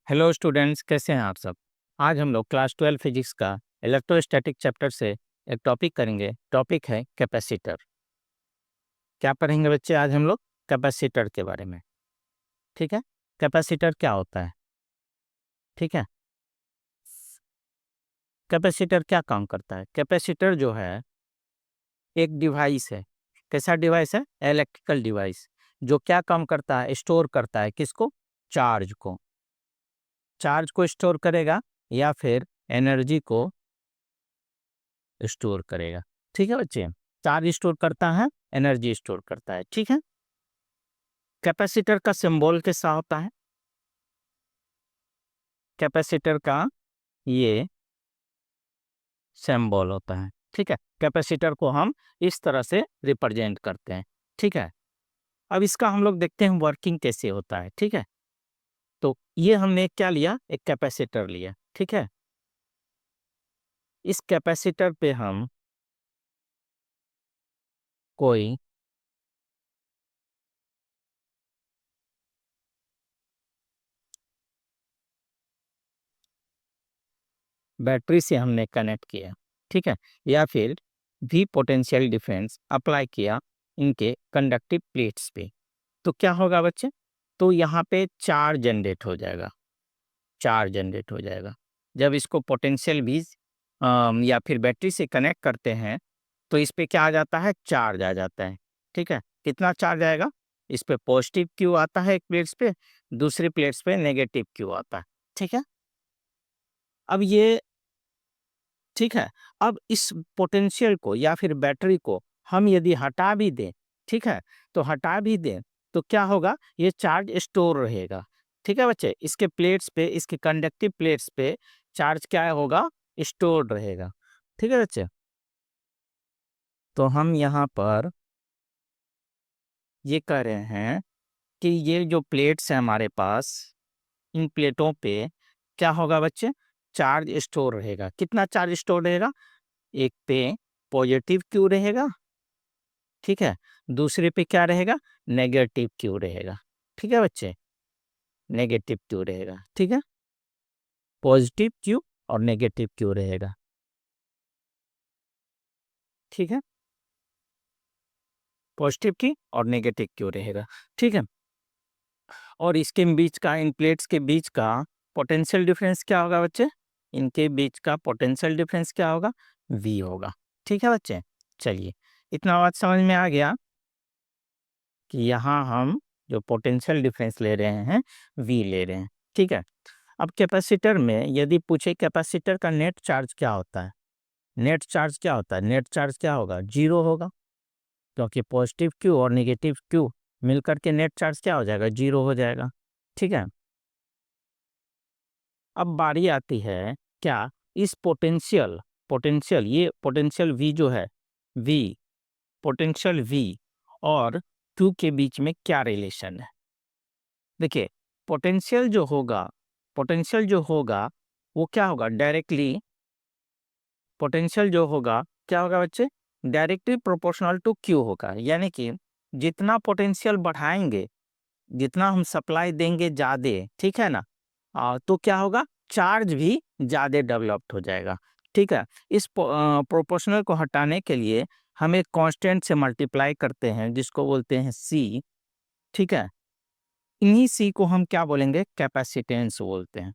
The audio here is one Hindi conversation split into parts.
हेलो स्टूडेंट्स, कैसे हैं आप सब। आज हम लोग क्लास 12 फिजिक्स का इलेक्ट्रोस्टैटिक चैप्टर से एक टॉपिक करेंगे। टॉपिक है कैपेसिटर। क्या पढ़ेंगे बच्चे आज हम लोग? कैपेसिटर के बारे में। ठीक है, कैपेसिटर क्या होता है? ठीक है, कैपेसिटर क्या काम करता है? कैपेसिटर जो है एक डिवाइस है। कैसा डिवाइस है? इलेक्ट्रिकल डिवाइस, जो क्या काम करता है? स्टोर करता है किसको? चार्ज को। चार्ज को स्टोर करेगा या फिर एनर्जी को स्टोर करेगा। ठीक है बच्चे, चार्ज स्टोर करता है, एनर्जी स्टोर करता है। ठीक है, कैपेसिटर का सिंबल कैसा होता है? कैपेसिटर का ये सिंबल होता है। ठीक है, कैपेसिटर को हम इस तरह से रिप्रेजेंट करते हैं। ठीक है, अब इसका हम लोग देखते हैं वर्किंग कैसे होता है। ठीक है, तो ये हमने क्या लिया? एक कैपेसिटर लिया। ठीक है, इस कैपेसिटर पे हम कोई बैटरी से हमने कनेक्ट किया। ठीक है, या फिर भी पोटेंशियल डिफरेंस अप्लाई किया इनके कंडक्टिव प्लेट्स पे। तो क्या होगा बच्चे? तो यहाँ पे चार्ज जनरेट हो जाएगा। चार्ज जनरेट हो जाएगा जब इसको पोटेंशियल भी या फिर बैटरी से कनेक्ट करते हैं, तो इस पे क्या आ जाता है? चार्ज आ जाता है। ठीक है, कितना चार्ज आएगा? इस पे पॉजिटिव क्यू आता है एक प्लेट्स पे, दूसरी प्लेट्स पे नेगेटिव क्यू आता है। ठीक है, अब ये ठीक है, अब इस पोटेंशियल को या फिर बैटरी को हम यदि हटा भी दें, ठीक है, तो हटा भी दें तो क्या होगा? ये चार्ज स्टोर रहेगा। ठीक है बच्चे, इसके प्लेट्स पे, इसके कंडक्टिव प्लेट्स पे चार्ज क्या होगा? स्टोर रहेगा। ठीक है बच्चे, तो हम यहाँ पर ये कह रहे हैं कि ये जो प्लेट्स हैं हमारे पास, इन प्लेटों पे क्या होगा बच्चे? चार्ज स्टोर रहेगा। कितना चार्ज स्टोर रहेगा? एक पे पॉजिटिव क्यू रहेगा, ठीक है, दूसरे पे क्या रहेगा? नेगेटिव क्यू रहेगा। ठीक है बच्चे, नेगेटिव क्यू रहेगा। ठीक है, पॉजिटिव क्यू और नेगेटिव क्यू रहेगा। ठीक है, पॉजिटिव की और नेगेटिव क्यू रहेगा। ठीक है, और इसके बीच का, इन प्लेट्स के बीच का पोटेंशियल डिफरेंस क्या होगा बच्चे? इनके बीच का पोटेंशियल डिफरेंस क्या होगा? वी होगा। ठीक है बच्चे, चलिए, इतना बात समझ में आ गया कि यहाँ हम जो पोटेंशियल डिफरेंस ले रहे हैं, वी ले रहे हैं। ठीक है, अब कैपेसिटर में यदि पूछे कैपेसिटर का नेट चार्ज क्या होता है? नेट चार्ज क्या होता है? नेट चार्ज क्या होगा? जीरो होगा, क्योंकि पॉजिटिव क्यू और नेगेटिव क्यू मिलकर के नेट चार्ज क्या हो जाएगा? जीरो हो जाएगा। ठीक है, अब बारी आती है क्या इस पोटेंशियल पोटेंशियल ये पोटेंशियल वी जो है, वी पोटेंशियल वी और क्यू के बीच में क्या रिलेशन है? देखिए, पोटेंशियल जो होगा, पोटेंशियल जो होगा वो क्या होगा? डायरेक्टली पोटेंशियल जो होगा क्या होगा बच्चे? डायरेक्टली प्रोपोर्शनल टू क्यू होगा। यानी कि जितना पोटेंशियल बढ़ाएंगे, जितना हम सप्लाई देंगे ज़्यादा, ठीक है ना, तो क्या होगा? चार्ज भी ज़्यादा डेवलप्ड हो जाएगा। ठीक है, इस प्रोपोर्शनल को हटाने के लिए हम एक कांस्टेंट से मल्टीप्लाई करते हैं जिसको बोलते हैं सी। ठीक है, इन्हीं सी को हम क्या बोलेंगे? कैपेसिटेंस बोलते हैं।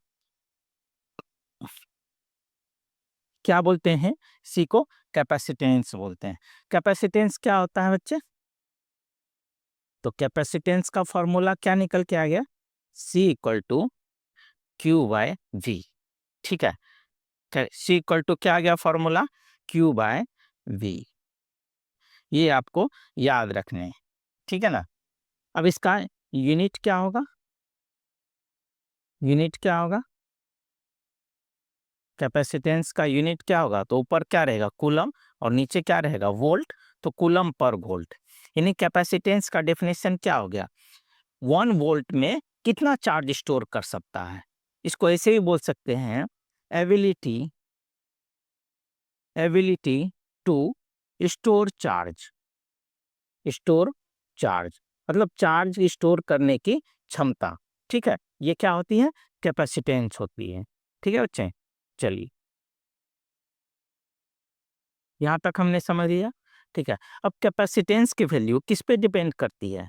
क्या बोलते हैं? सी को कैपेसिटेंस बोलते हैं। कैपेसिटेंस क्या होता है बच्चे? तो कैपेसिटेंस का फॉर्मूला क्या निकल के आ गया? C equal to Q by V. ठीक है, सी इक्वल टू क्या आ गया फॉर्मूला? Q by we. ये आपको याद रखने हैं। ठीक है ना, अब इसका यूनिट क्या होगा? यूनिट क्या होगा? कैपेसिटेंस का यूनिट क्या होगा? तो ऊपर क्या रहेगा? कूलम, और नीचे क्या रहेगा? वोल्ट। तो कूलम पर वोल्ट। यानी कैपेसिटेंस का डेफिनेशन क्या हो गया? 1 वोल्ट में कितना चार्ज स्टोर कर सकता है? इसको ऐसे भी बोल सकते हैं, ability ability to store charge. Store charge मतलब चार्ज स्टोर करने की क्षमता। ठीक है, ये क्या होती है? कैपेसिटेंस होती है। ठीक है बच्चे, चलिए यहाँ तक हमने समझ लिया। ठीक है, अब कैपेसिटेंस की वैल्यू किस पे डिपेंड करती है?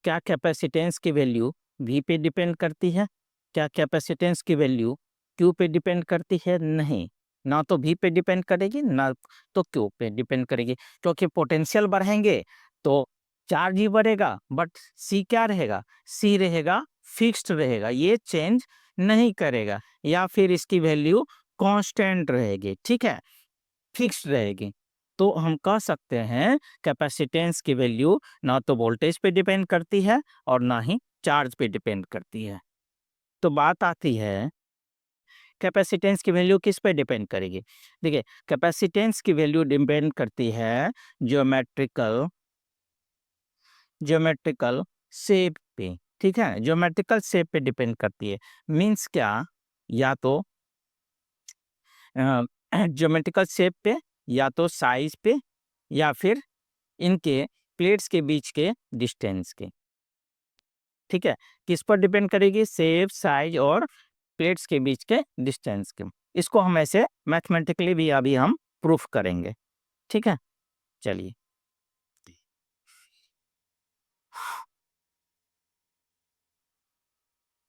क्या कैपेसिटेंस की वैल्यू वी पे डिपेंड करती है? क्या कैपेसिटेंस की वैल्यू क्यू पे डिपेंड करती है? नहीं, ना तो वी पे डिपेंड करेगी ना तो क्यू पे डिपेंड करेगी, क्योंकि पोटेंशियल बढ़ेंगे तो चार्ज ही बढ़ेगा, बट सी क्या रहेगा? सी रहेगा फिक्स्ड रहेगा, ये चेंज नहीं करेगा, या फिर इसकी वैल्यू कांस्टेंट रहेगी। ठीक है, फिक्स्ड रहेगी। तो हम कह सकते हैं कैपेसिटेंस की वैल्यू ना तो वोल्टेज पे डिपेंड करती है और ना ही चार्ज पे डिपेंड करती है। तो बात आती है कैपेसिटेंस की वैल्यू किस पे डिपेंड करेगी? देखिए, कैपेसिटेंस की वैल्यू डिपेंड करती है ज्योमेट्रिकल ज्योमेट्रिकल शेप पे। ठीक है, ज्योमेट्रिकल शेप पे डिपेंड करती है। मीन्स क्या? या तो ज्योमेट्रिकल शेप पे, या तो साइज पे, या फिर इनके प्लेट्स के बीच के डिस्टेंस के। ठीक है, किस पर डिपेंड करेगी? शेप, साइज और प्लेट्स के बीच के डिस्टेंस के। इसको हम ऐसे मैथमेटिकली भी अभी हम प्रूफ करेंगे। ठीक है, चलिए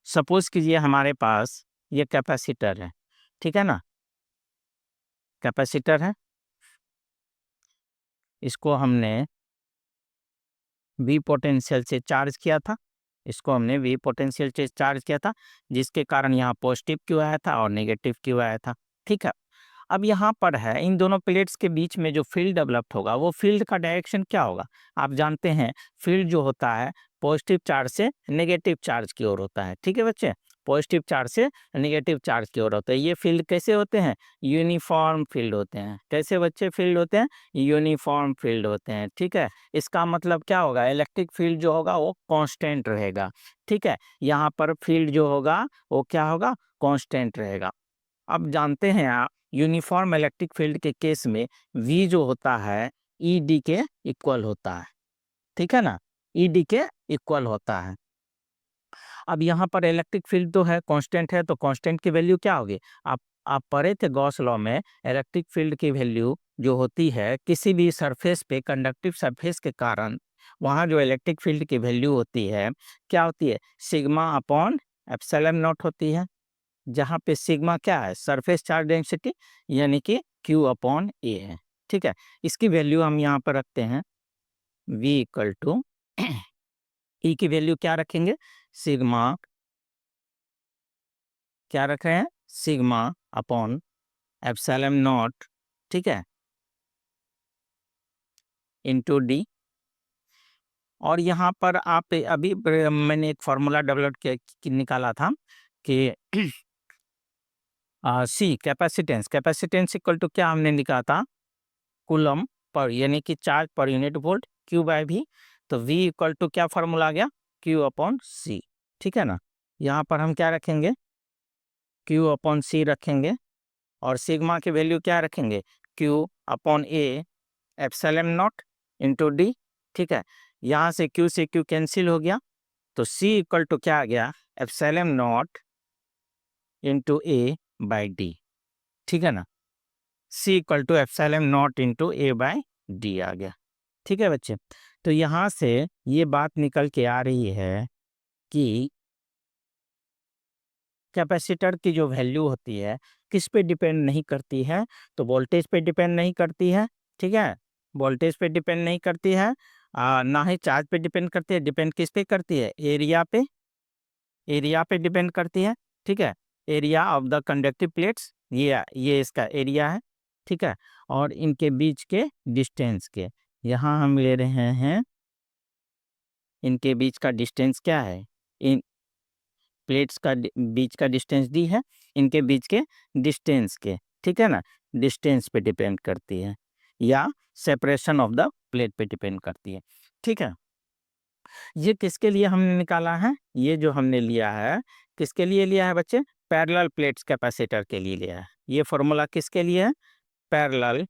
सपोज कीजिए हमारे पास ये कैपेसिटर है। ठीक है ना, कैपेसिटर है, इसको हमने वी पोटेंशियल से चार्ज किया था। इसको हमने वी पोटेंशियल से चार्ज किया था, जिसके कारण यहाँ पॉजिटिव क्यू आया था और नेगेटिव क्यू आया था। ठीक है, अब यहाँ पर है इन दोनों प्लेट्स के बीच में जो फील्ड डेवलप्ड होगा, वो फील्ड का डायरेक्शन क्या होगा? आप जानते हैं फील्ड जो होता है पॉजिटिव चार्ज से नेगेटिव चार्ज की ओर होता है। ठीक है बच्चे, पॉजिटिव चार्ज से नेगेटिव चार्ज की ओर होता है। ये फील्ड कैसे होते हैं? यूनिफॉर्म फील्ड होते हैं। कैसे बच्चे फील्ड होते हैं? यूनिफॉर्म फील्ड होते हैं। ठीक है, इसका मतलब क्या होगा? इलेक्ट्रिक फील्ड जो होगा वो कांस्टेंट रहेगा। ठीक है, यहाँ पर फील्ड जो होगा वो क्या होगा? कांस्टेंट रहेगा। अब जानते हैं आप यूनिफॉर्म इलेक्ट्रिक फील्ड के केस में V जो होता है ED के इक्वल होता है। ठीक है ना, ED के इक्वल होता है। अब यहाँ पर इलेक्ट्रिक फील्ड तो है, कांस्टेंट है, तो कांस्टेंट की वैल्यू क्या होगी? आप पढ़े थे गॉस लॉ में, इलेक्ट्रिक फील्ड की वैल्यू जो होती है किसी भी सरफेस पे, कंडक्टिव सरफेस के कारण वहाँ जो इलेक्ट्रिक फील्ड की वैल्यू होती है क्या होती है? सिग्मा अपॉन एप्सिलॉन नॉट होती है, जहाँ पे सिग्मा क्या है? सरफेस चार्ज डेंसिटी, यानी कि Q अपॉन ए है। ठीक है, इसकी वैल्यू हम यहाँ पर रखते हैं V इक्वल टू ई की वैल्यू क्या रखेंगे? सिग्मा, क्या रख रहे हैं? Sigma upon epsilon not. ठीक है, इंटू डी। और यहाँ पर आप अभी मैंने एक फॉर्मूला डेवलप निकाला था कि सी कैपेसिटेंस, कैपेसिटेंस इक्वल टू क्या हमने निकाला था? कूलम पर, यानी कि चार्ज पर unit volt Q by V। तो V इक्वल टू क्या फॉर्मूला आ गया? Q upon C। ठीक है ना, यहाँ पर हम क्या रखेंगे? Q अपॉन C रखेंगे, और सिग्मा की वैल्यू क्या रखेंगे? Q upon A epsilon naught into D. ठीक है, यहाँ से Q कैंसिल हो गया, तो C इक्वल टू क्या आ गया? Epsilon naught into A by D. ठीक है ना, C equal to epsilon naught into A by D आ गया। ठीक है बच्चे, तो यहाँ से ये बात निकल के आ रही है कि कैपेसिटर की जो वैल्यू होती है किस पे डिपेंड नहीं करती है? तो वोल्टेज पे डिपेंड नहीं करती है। ठीक है, वोल्टेज पे डिपेंड नहीं करती है, ना ही चार्ज पे डिपेंड करती है। डिपेंड किस पे करती है? एरिया पे, एरिया पे डिपेंड करती है। ठीक है, area of the conductive plates, ये इसका एरिया है। ठीक है, और इनके बीच के डिस्टेंस के, यहाँ हम ले रहे हैं इनके बीच का डिस्टेंस क्या है? इन प्लेट्स का बीच का डिस्टेंस दी है, इनके बीच के डिस्टेंस के। ठीक है ना, डिस्टेंस पे डिपेंड करती है, या सेपरेशन ऑफ द प्लेट पे डिपेंड करती है। ठीक है, ये किसके लिए हमने निकाला है? ये जो हमने लिया है किसके लिए लिया है बच्चे? पैरेलल प्लेट्स कैपेसिटर के लिए लिया है। ये फॉर्मूला किसके लिए है? पैरेलल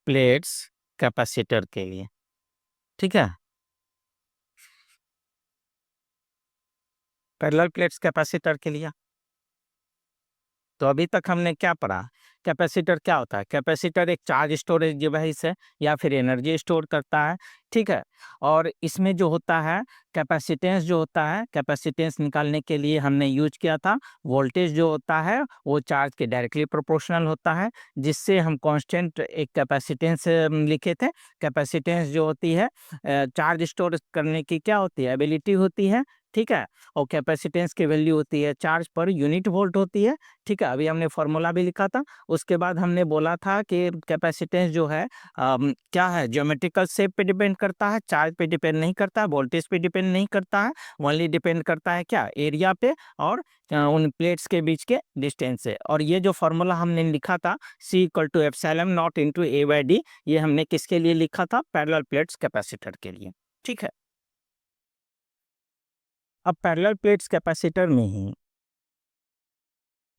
प्लेट्स कैपेसिटर के लिए। ठीक है, पैरेलल प्लेट्स कैपेसिटर के लिए। तो अभी तक हमने क्या पढ़ा? कैपेसिटर क्या होता है? कैपेसिटर एक चार्ज स्टोरेज डिवाइस है या फिर एनर्जी स्टोर करता है, ठीक है? और इसमें जो होता है कैपेसिटेंस जो होता है, कैपेसिटेंस निकालने के लिए हमने यूज़ किया था वोल्टेज जो होता है वो चार्ज के डायरेक्टली प्रोपोर्शनल होता है, जिससे हम कांस्टेंट एक कैपेसिटेंस लिखे थे। कैपेसिटेंस जो होती है चार्ज स्टोर करने की क्या होती है? एबिलिटी होती है, ठीक है? और कैपेसिटेंस की वैल्यू होती है चार्ज पर यूनिट वोल्ट होती है, ठीक है? अभी हमने फॉर्मूला भी लिखा था। उसके बाद हमने बोला था कि कैपेसिटेंस जो है क्या है? ज्योमेट्रिकल शेप पे डिपेंड करता है, चार्ज पे डिपेंड नहीं करता है, वोल्टेज पे डिपेंड नहीं करता है, ओनली डिपेंड करता है क्या? एरिया पे और उन प्लेट्स के बीच के डिस्टेंस से। और ये जो फॉर्मूला हमने लिखा था C equal to epsilon naught into A/D, ये हमने किसके लिए लिखा था? पैरेलल प्लेट्स कैपेसिटर के लिए, ठीक है? अब पैरेलल प्लेट्स कैपेसिटर में ही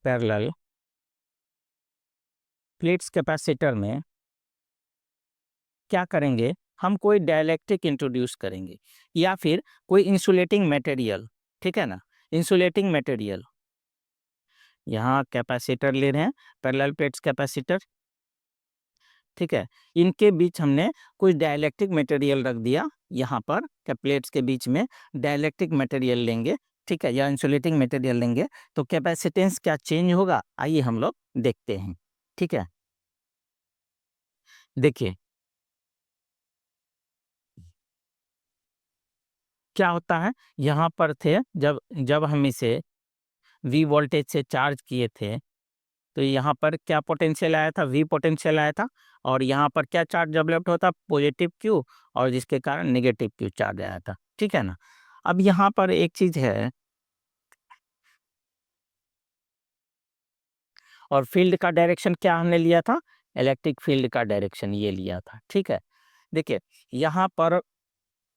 पैरेलल प्लेट्स कैपेसिटर में क्या करेंगे? हम कोई डाइलेक्ट्रिक इंट्रोड्यूस करेंगे या फिर कोई इंसुलेटिंग मटेरियल, ठीक है ना? इंसुलेटिंग मटेरियल, यहाँ कैपेसिटर ले रहे हैं, पैरेलल प्लेट्स कैपेसिटर, ठीक है? इनके बीच हमने कुछ डाइलेक्ट्रिक मटेरियल रख दिया, यहाँ पर प्लेट्स के बीच में डाइलेक्ट्रिक मटेरियल लेंगे, ठीक है? या इंसुलेटिंग मटेरियल लेंगे तो कैपेसिटेंस क्या चेंज होगा? आइए हम लोग देखते हैं, ठीक है? देखिए क्या होता है, यहाँ पर थे जब जब हम इसे V वोल्टेज से चार्ज किए थे, तो यहाँ पर क्या पोटेंशियल आया था? V पोटेंशियल आया था। और यहाँ पर क्या चार्ज डेवलप्ड होता? पॉजिटिव Q, और जिसके कारण नेगेटिव Q चार्ज आया था, ठीक है ना? अब यहाँ पर एक चीज़ है, और फील्ड का डायरेक्शन क्या हमने लिया था? इलेक्ट्रिक फील्ड का डायरेक्शन ये लिया था, ठीक है? देखिए, यहाँ पर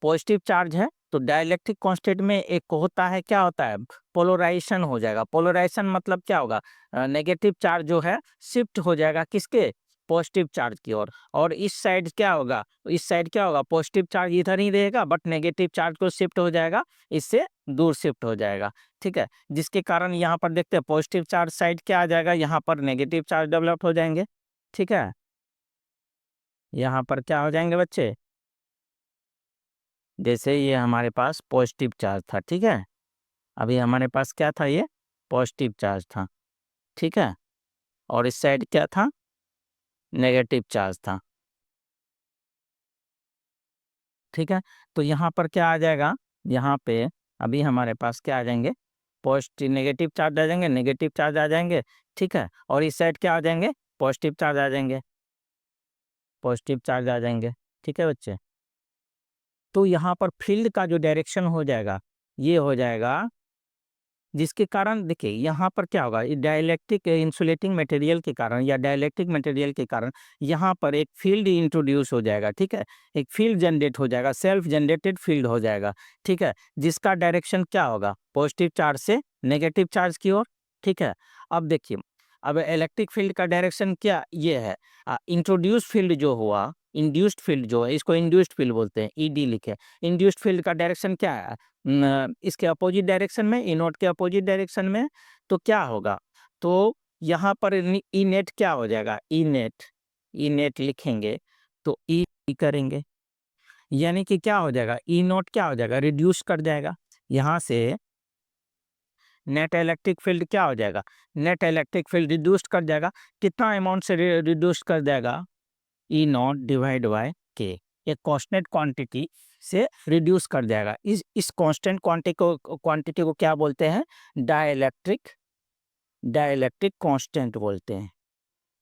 पॉजिटिव चार्ज है तो डाइलेक्ट्रिक कांस्टेंट में एक होता है, क्या होता है? पोलराइजेशन हो जाएगा। पोलराइजेशन मतलब क्या होगा? नेगेटिव चार्ज जो है शिफ्ट हो जाएगा किसके? पॉजिटिव चार्ज की ओर। और इस साइड क्या होगा? इस साइड क्या होगा? पॉजिटिव चार्ज इधर ही रहेगा बट नेगेटिव चार्ज को शिफ्ट हो जाएगा, इससे दूर शिफ्ट हो जाएगा, ठीक है? जिसके कारण यहाँ पर देखते हैं पॉजिटिव चार्ज साइड क्या आ जाएगा? यहाँ पर नेगेटिव चार्ज डेवलप हो जाएंगे, ठीक है? यहाँ पर क्या हो जाएंगे बच्चे? जैसे ये हमारे पास पॉजिटिव चार्ज था, ठीक है? अभी हमारे पास क्या था? ये पॉजिटिव चार्ज था, ठीक है? और इस साइड क्या था? नेगेटिव चार्ज था, ठीक है? तो यहाँ पर क्या आ जाएगा? यहाँ पे अभी हमारे पास क्या आ जाएंगे? पॉजिटिव नेगेटिव चार्ज आ जाएंगे, नेगेटिव चार्ज आ जाएंगे, ठीक है? और इस साइड क्या आ जाएंगे? पॉजिटिव चार्ज आ जाएंगे, पॉजिटिव चार्ज आ जाएंगे, ठीक है बच्चे? तो यहाँ पर फील्ड का जो डायरेक्शन हो जाएगा, ये हो जाएगा, जिसके कारण देखिए यहाँ पर क्या होगा? ये डाइलेक्ट्रिक इंसुलेटिंग मटेरियल के कारण या डाइलेक्ट्रिक मटेरियल के कारण यहाँ पर एक फील्ड इंट्रोड्यूस हो जाएगा, ठीक है? एक फील्ड जनरेट हो जाएगा, सेल्फ जनरेटेड फील्ड हो जाएगा, ठीक है? जिसका डायरेक्शन क्या होगा? पॉजिटिव चार्ज से नेगेटिव चार्ज की ओर, ठीक है? अब देखिए, अब इलेक्ट्रिक फील्ड का डायरेक्शन क्या ये है? इंट्रोड्यूस फील्ड जो हुआ, इंड्यूस्ड फील्ड जो है, इसको इंड्यूस्ड फील्ड बोलते हैं, ईडी लिखे। इंड्यूस्ड फील्ड का डायरेक्शन क्या है? इसके अपोजिट डायरेक्शन में, ई नोट के अपोजिट डायरेक्शन में। तो क्या होगा? तो यहाँ पर ई नेट क्या हो जाएगा? ई नेट लिखेंगे तो ई करेंगे, यानी कि क्या हो जाएगा? ई नोट क्या हो जाएगा? रिड्यूस कर जाएगा। यहाँ से नेट इलेक्ट्रिक फील्ड क्या हो जाएगा? नेट इलेक्ट्रिक फील्ड रिड्यूस कर जाएगा। कितना अमाउंट से रिड्यूस कर जाएगा? ई नॉट डिवाइड बाय के, एक कांस्टेंट क्वांटिटी से रिड्यूस कर जाएगा। इस कांस्टेंट क्वांटिटी को क्या बोलते हैं? डाइलेक्ट्रिक डाइलेक्ट्रिक कांस्टेंट बोलते हैं,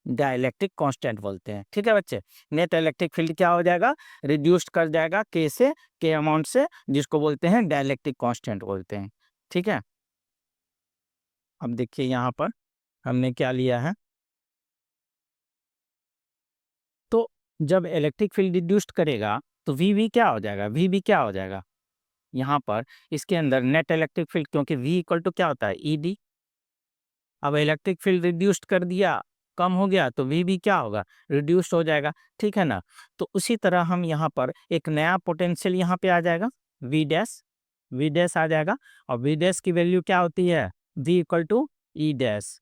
डाइलेक्ट्रिक कांस्टेंट बोलते हैं, ठीक है बच्चे? नेट इलेक्ट्रिक फील्ड क्या हो जाएगा? रिड्यूस्ड कर जाएगा के से, के अमाउंट से, जिसको बोलते हैं डाइलेक्ट्रिक कांस्टेंट बोलते हैं, ठीक है? अब देखिए यहाँ पर हमने क्या लिया है, तो जब इलेक्ट्रिक फील्ड रिड्यूस्ड करेगा तो वी क्या हो जाएगा? वी क्या हो जाएगा? यहाँ पर इसके अंदर नेट इलेक्ट्रिक फील्ड, क्योंकि V इक्वल टू क्या होता है? ईडी। अब इलेक्ट्रिक फील्ड रिड्यूस्ड कर दिया, कम हो गया, तो V भी क्या होगा? रिड्यूस्ड हो जाएगा, ठीक है ना? तो उसी तरह हम यहाँ पर एक नया पोटेंशियल यहाँ पे आ जाएगा, V डैश, वी डैश आ जाएगा, और वी डैश की वैल्यू क्या होती है, V equal to E dash,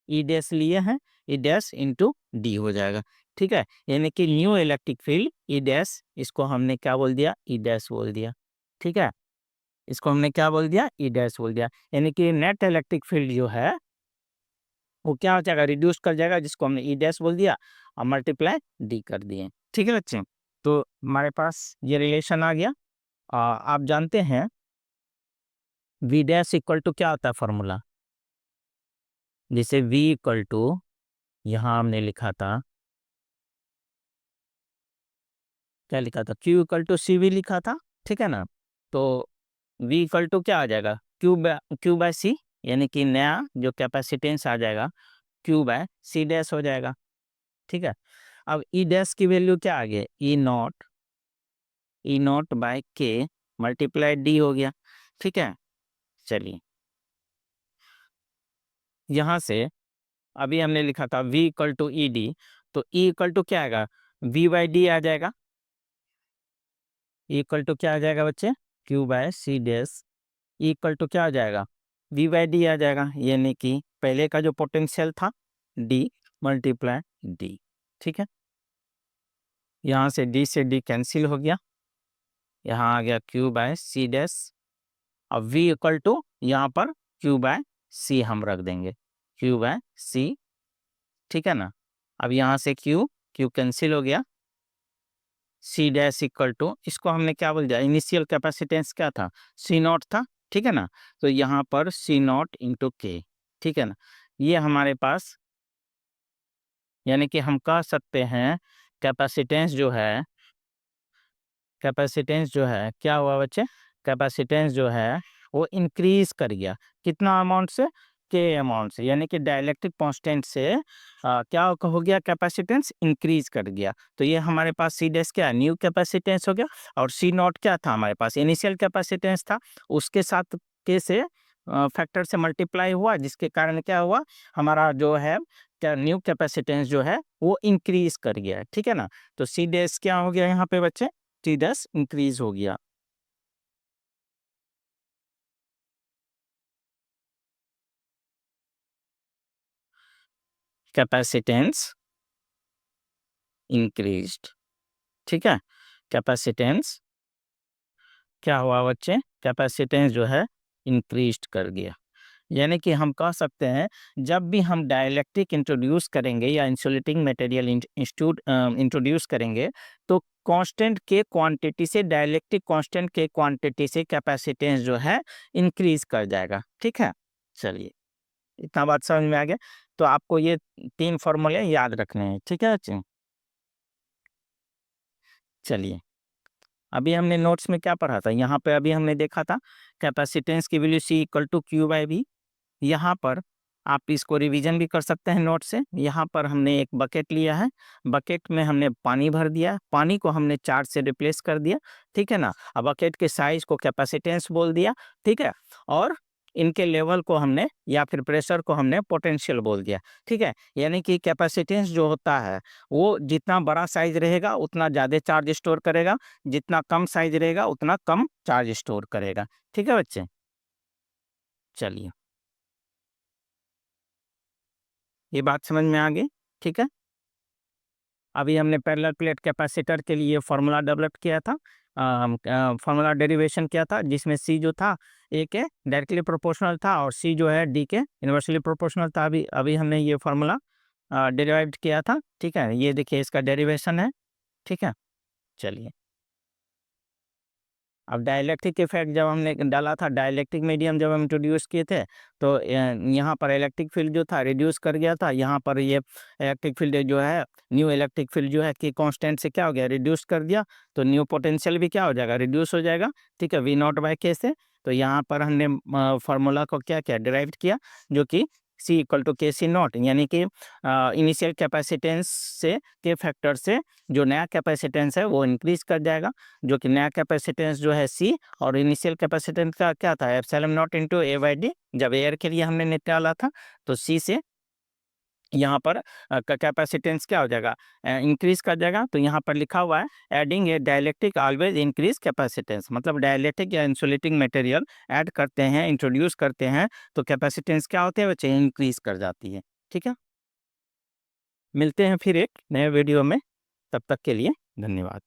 E dash लिए हैं, ई डैश इंटू डी हो जाएगा। ठीक है, यानी कि new electric field E dash, इसको हमने क्या बोल दिया, ई डैश बोल दिया। ठीक है, इसको हमने क्या बोल दिया, ई डैश बोल दिया, यानी कि नेट इलेक्ट्रिक फील्ड जो है वो क्या हो जाएगा, रिड्यूस कर जाएगा, जिसको हमने ई डैश बोल दिया और मल्टीप्लाई डी कर दिए। ठीक है बच्चे, तो हमारे पास ये रिलेशन आ गया। आप जानते हैं वी डैश इक्वल टू क्या होता है फॉर्मूला, जैसे वी इक्वल टू, यहाँ हमने लिखा था, क्या लिखा था, Q equal to C V लिखा था। ठीक है ना, तो वी इक्वल टू क्या आ जाएगा, क्यू बाय सी, यानी कि नया जो कैपेसिटेंस आ जाएगा क्यू बाय सी डैश हो जाएगा। ठीक है, अब ई डैश की वैल्यू क्या आ गई, ई नॉट बाय के मल्टीप्लाई डी हो गया। ठीक है, चलिए यहाँ से अभी हमने लिखा था v equal to E D, तो ई इक्वल टू क्या आएगा, v बाई डी आ जाएगा, इक्वल टू क्या आ जाएगा बच्चे, q by C dash, equal to क्या आ जाएगा, v बाई डी आ जाएगा, यानी कि पहले का जो पोटेंशियल था d मल्टीप्लाई डी। ठीक है, यहाँ से d से d कैंसिल हो गया, यहाँ आ गया q बाय सी डैश, अब v इक्वल टू यहाँ पर q बाय सी हम रख देंगे, q बाय सी। ठीक है ना, अब यहाँ से q कैंसिल हो गया, सी डैश इक्वल टू, इसको हमने क्या बोल दिया, इनिशियल कैपेसिटेंस क्या था, सी नॉट था। ठीक है ना, तो यहाँ पर सी नॉट इंटू के। ठीक है ना, ये हमारे पास, यानी कि हम कह सकते हैं कैपेसिटेंस जो है, कैपेसिटेंस जो है क्या हुआ बच्चे, कैपेसिटेंस जो है वो इंक्रीज कर गया, कितना अमाउंट से, के अमाउंट से, यानी कि डाइलेक्ट्रिक कांस्टेंट से क्या हो गया, कैपेसिटेंस इंक्रीज कर गया। तो ये हमारे पास सी डैश क्या, न्यू कैपेसिटेंस हो गया, और सी नॉट क्या था, हमारे पास इनिशियल कैपेसिटेंस था, उसके साथ के से फैक्टर से मल्टीप्लाई हुआ, जिसके कारण क्या हुआ, हमारा जो है क्या, न्यू कैपेसिटेंस जो है वो इंक्रीज कर गया। ठीक है ना, तो सी डैश क्या हो गया यहाँ पे बच्चे, टी डैश इंक्रीज हो गया। Capacitance increased. ठीक है, कैपेसिटेंस क्या हुआ बच्चे, कैपेसिटेंस जो है इंक्रीज्ड कर गया, यानी कि हम कह सकते हैं जब भी हम डाइलेक्ट्रिक इंट्रोड्यूस करेंगे या इंसुलेटिंग मटेरियल इंट्रोड्यूस करेंगे, तो कांस्टेंट के क्वांटिटी से, डाइलेक्ट्रिक कांस्टेंट के क्वांटिटी से कैपेसिटेंस जो है इंक्रीज कर जाएगा। ठीक है, चलिए इतना बात समझ में आ गया, तो आपको ये 3 फॉर्मूले याद रखने हैं। ठीक है बच्चे, चलिए अभी हमने नोट्स में क्या पढ़ा था, यहाँ पे अभी हमने देखा था कैपेसिटेंस की value C equal to Q by V. यहाँ पर आप इसको रिवीजन भी कर सकते हैं नोट से। यहाँ पर हमने एक बकेट लिया है, बकेट में हमने पानी भर दिया, पानी को हमने चार्ज से रिप्लेस कर दिया। ठीक है ना, अब बकेट के साइज को कैपेसिटेंस बोल दिया। ठीक है, और इनके लेवल को हमने, या फिर प्रेशर को हमने पोटेंशियल बोल दिया। ठीक है, यानी कि कैपेसिटेंस जो होता है वो जितना बड़ा साइज रहेगा उतना ज़्यादा चार्ज स्टोर करेगा, जितना कम साइज रहेगा उतना कम चार्ज स्टोर करेगा। ठीक है बच्चे, चलिए ये बात समझ में आ गई। ठीक है, अभी हमने पैरेलल प्लेट कैपेसिटर के लिए फार्मूला डेवलप किया था, फार्मूला डेरिवेशन किया था, जिसमें सी जो था ए के डायरेक्टली प्रोपोर्शनल था, और सी जो है डी के इन्वर्सली प्रोपोर्शनल था। अभी अभी हमने ये फार्मूला डेरिवाइव किया था। ठीक है, ये देखिए इसका डेरिवेशन है। ठीक है, चलिए अब डाइलेक्ट्रिक इफेक्ट जब हमने डाला था, डाइलेक्ट्रिक मीडियम जब हम इंट्रोड्यूस किए थे, तो यहाँ पर इलेक्ट्रिक फील्ड जो था रिड्यूस कर गया था। यहाँ पर ये इलेक्ट्रिक फील्ड जो है, न्यू इलेक्ट्रिक फील्ड जो है कि कांस्टेंट से क्या हो गया, रिड्यूस कर दिया, तो न्यू पोटेंशियल भी क्या हो जाएगा, रिड्यूस हो जाएगा। ठीक है, वी नॉट बाय के से, तो यहाँ पर हमने फार्मूला को क्या किया, डिराइव किया, जो कि सी इक्वल टू के सी नॉट, यानी कि इनिशियल कैपेसिटेंस से के फैक्टर से जो नया कैपेसिटेंस है वो इंक्रीज कर जाएगा, जो कि नया कैपेसिटेंस जो है सी, और इनिशियल कैपेसिटेंस का क्या था, epsilon naught into A by D, जब एयर के लिए हमने निकाला था, तो सी से यहाँ पर कैपेसिटेंस क्या हो जाएगा, इंक्रीज कर जाएगा। तो यहाँ पर लिखा हुआ है एडिंग ए डाइलेक्ट्रिक ऑलवेज इंक्रीज कैपेसिटेंस, मतलब डाइलेक्ट्रिक या इंसुलेटिंग मटेरियल ऐड करते हैं, इंट्रोड्यूस करते हैं तो कैपेसिटेंस क्या होती है बच्चे, इंक्रीज कर जाती है। ठीक है, मिलते हैं फिर एक नए वीडियो में, तब तक के लिए धन्यवाद।